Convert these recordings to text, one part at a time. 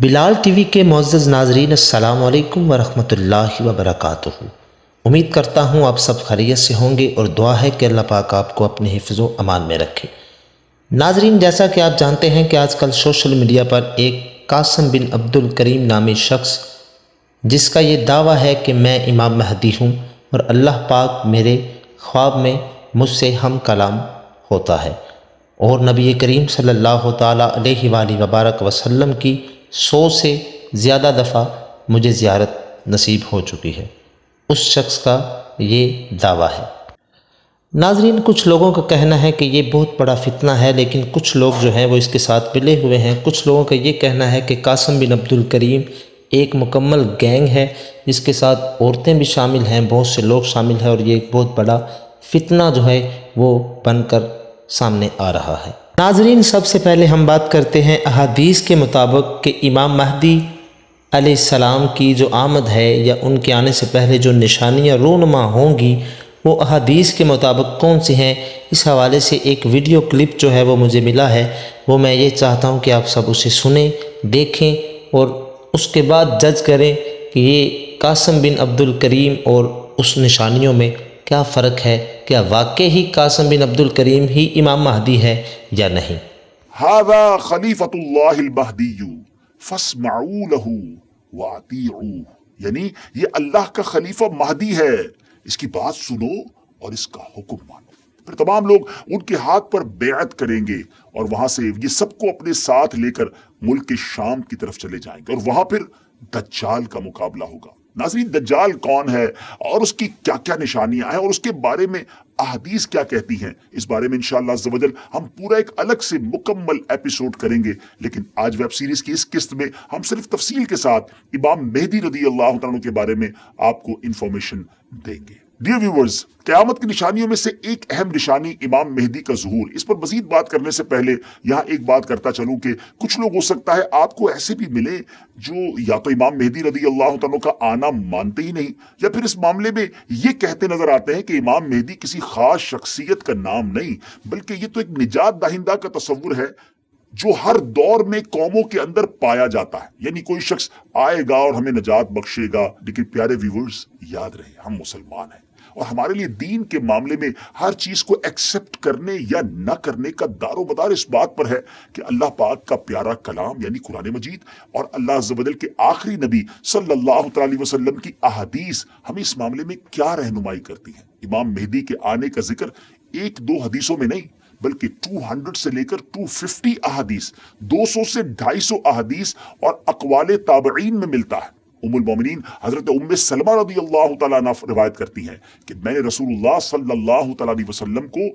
بلال T V کے معزز ناظرین، السلام علیکم ورحمۃ اللہ وبرکاتہ۔ امید کرتا ہوں آپ سب خیریت سے ہوں گے اور دعا ہے کہ اللہ پاک آپ کو اپنے حفظ و امان میں رکھے۔ ناظرین، جیسا کہ آپ جانتے ہیں کہ آج کل سوشل میڈیا پر ایک قاسم بن عبد الکریم نامی شخص، جس کا یہ دعویٰ ہے کہ میں امام مہدی ہوں اور اللہ پاک میرے خواب میں مجھ سے ہم کلام ہوتا ہے، اور نبی کریم صلی اللہ تعالیٰ علیہ وآلہ وبارک وسلم کی 100 سے زیادہ دفعہ مجھے زیارت نصیب ہو چکی ہے، اس شخص کا یہ دعویٰ ہے۔ ناظرین، کچھ لوگوں کا کہنا ہے کہ یہ بہت بڑا فتنہ ہے، لیکن کچھ لوگ جو ہیں وہ اس کے ساتھ ملے ہوئے ہیں۔ کچھ لوگوں کا یہ کہنا ہے کہ قاسم بن عبد الکریم ایک مکمل گینگ ہے، جس کے ساتھ عورتیں بھی شامل ہیں، بہت سے لوگ شامل ہیں، اور یہ ایک بہت بڑا فتنہ جو ہے وہ بن کر سامنے آ رہا ہے۔ ناظرین، سب سے پہلے ہم بات کرتے ہیں احادیث کے مطابق کہ امام مہدی علیہ السلام کی جو آمد ہے یا ان کے آنے سے پہلے جو نشانیاں رونما ہوں گی وہ احادیث کے مطابق کون سی ہیں۔ اس حوالے سے ایک ویڈیو کلپ جو ہے وہ مجھے ملا ہے، وہ میں یہ چاہتا ہوں کہ آپ سب اسے سنیں، دیکھیں اور اس کے بعد جج کریں کہ یہ قاسم بن عبد الکریم اور اس نشانیوں میں کیا فرق ہے، کیا واقعی ہی قاسم بن عبد الکریم ہی امام مہدی ہے یا نہیں۔ هذا خلیفۃ اللہ المہدی فاسمعوا له واطیعوه، یعنی یہ اللہ کا خلیفہ مہدی ہے، اس کی بات سنو اور اس کا حکم مانو۔ پھر تمام لوگ ان کے ہاتھ پر بیعت کریں گے اور وہاں سے یہ سب کو اپنے ساتھ لے کر ملک شام کی طرف چلے جائیں گے، اور وہاں پھر دجال کا مقابلہ ہوگا۔ ناظرین، دجال کون ہے اور اس کی کیا کیا نشانیاں ہیں اور اس کے بارے میں احادیث کیا کہتی ہیں، اس بارے میں انشاءاللہ عز و جل ہم پورا ایک الگ سے مکمل ایپیسوڈ کریں گے۔ لیکن آج ویب سیریز کی اس قسط میں ہم صرف تفصیل کے ساتھ امام مہدی رضی اللہ تعالیٰ کے بارے میں آپ کو انفارمیشن دیں گے۔ ڈیئر ویورز، قیامت کی نشانیوں میں سے ایک اہم نشانی امام مہدی کا ظہور۔ اس پر مزید بات کرنے سے پہلے یہاں ایک بات کرتا چلوں کہ کچھ لوگ ہو سکتا ہے آپ کو ایسے بھی ملے جو یا تو امام مہدی رضی اللہ تعالیٰ کا آنا مانتے ہی نہیں، یا پھر اس معاملے میں یہ کہتے نظر آتے ہیں کہ امام مہدی کسی خاص شخصیت کا نام نہیں، بلکہ یہ تو ایک نجات دہندہ کا تصور ہے جو ہر دور میں قوموں کے اندر پایا جاتا ہے، یعنی کوئی شخص آئے گا اور ہمیں نجات بخشے گا۔ لیکن پیارے ویورز، یاد رہے ہم مسلمان ہیں، اور ہمارے لیے دین کے معاملے میں ہر چیز کو ایکسپٹ کرنے یا نہ کرنے کا دار و مدار اس بات پر ہے کہ اللہ پاک کا پیارا کلام یعنی قرآن مجید اور اللہ عز و جل کے آخری نبی صلی اللہ تعالی وسلم کی احادیث ہمیں اس معاملے میں کیا رہنمائی کرتی ہیں۔ امام مہدی کے آنے کا ذکر ایک دو حدیثوں میں نہیں، بلکہ 200 سے لے کر 250 احادیث، 200 سے 250 احادیث اور اقوال تابعین میں ملتا ہے۔ ام المومنین حضرت ام سلمہ رضی اللہ تعالیٰ عنہ روایت کرتی ہیں کہ میں نے رسول اللہ صلی اللہ تعالیٰ علیہ وسلم کو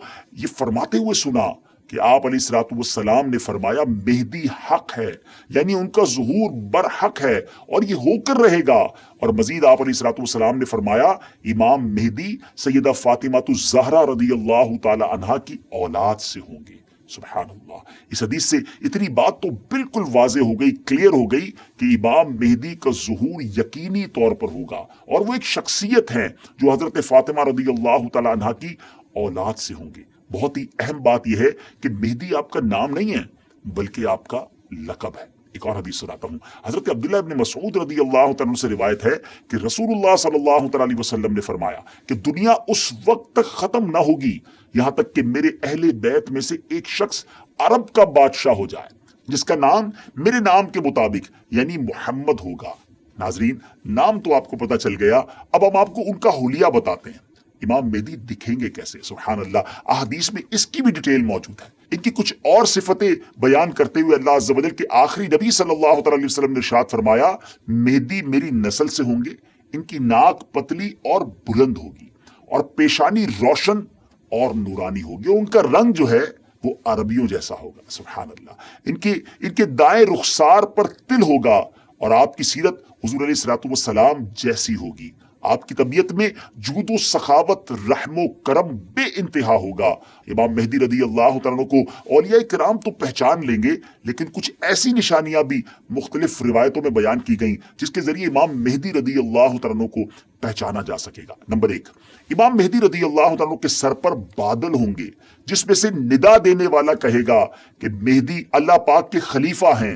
یہ فرماتے ہوئے سنا کہ آپ علیہ الصلوۃ والسلام نے فرمایا مہدی حق ہے، یعنی ان کا ظہور برحق ہے اور یہ ہو کر رہے گا۔ اور مزید آپ علیہ الصلوۃ والسلام نے فرمایا امام مہدی سیدہ فاطمہ الزہرا رضی اللہ تعالیٰ عنہا کی اولاد سے ہوں گے۔ سبحان اللہ، اس حدیث سے اتنی بات تو بالکل واضح ہو گئی، کلیئر ہو گئی کہ امام مہدی کا ظہور یقینی طور پر ہوگا، اور وہ ایک شخصیت ہے جو حضرت فاطمہ رضی اللہ تعالیٰ عنہا کی اولاد سے ہوں گے۔ بہت ہی اہم بات یہ ہے کہ مہدی آپ کا نام نہیں ہے بلکہ آپ کا لقب ہے۔ ایک اور حدیث سناتا ہوں، حضرت عبداللہ ابن مسعود رضی اللہ تعالیٰ سے روایت ہے کہ رسول اللہ صلی اللہ تعالیٰ علیہ وسلم نے فرمایا کہ دنیا اس وقت تک ختم نہ ہوگی یہاں تک کہ میرے اہل بیت میں سے ایک شخص عرب کا بادشاہ ہو جائے جس کا نام میرے نام کے مطابق یعنی محمد ہوگا۔ ناظرین، نام تو آپ کو پتہ چل گیا، اب ہم آپ کو ان کا حلیہ بتاتے ہیں۔ امام مہدی دکھیں گے کیسے؟ سبحان اللہ، احادیث میں اس کی بھی ڈیٹیل موجود ہے۔ ان کی کچھ اور صفتیں بیان کرتے ہوئے اللہ عز و جل کے آخری نبی صلی اللہ علیہ وسلم نے ارشاد فرمایا مہدی میری نسل سے ہوں گے، ان کی ناک پتلی اور بلند ہوگی اور پیشانی روشن اور نورانی ہوگی، اور ان کا رنگ جو ہے وہ عربیوں جیسا ہوگا۔ سبحان اللہ، ان کے دائیں رخسار پر تل ہوگا اور آپ کی سیرت حضور علیہ الصلوۃ والسلام جیسی ہوگی۔ آپ کی طبیعت میں جود و سخاوت، رحم و کرم بے انتہا ہوگا۔ امام مہدی رضی اللہ تعالیٰ کو اولیاء کرام تو پہچان لیں گے، لیکن کچھ ایسی نشانیاں بھی مختلف روایتوں میں بیان کی گئیں جس کے ذریعے امام مہدی رضی اللہ تعالیٰ کو پہچانا جا سکے گا۔ نمبر 1، امام مہدی رضی اللہ تعالیٰ کے سر پر بادل ہوں گے جس میں سے ندا دینے والا کہے گا کہ مہدی اللہ پاک کے خلیفہ ہیں،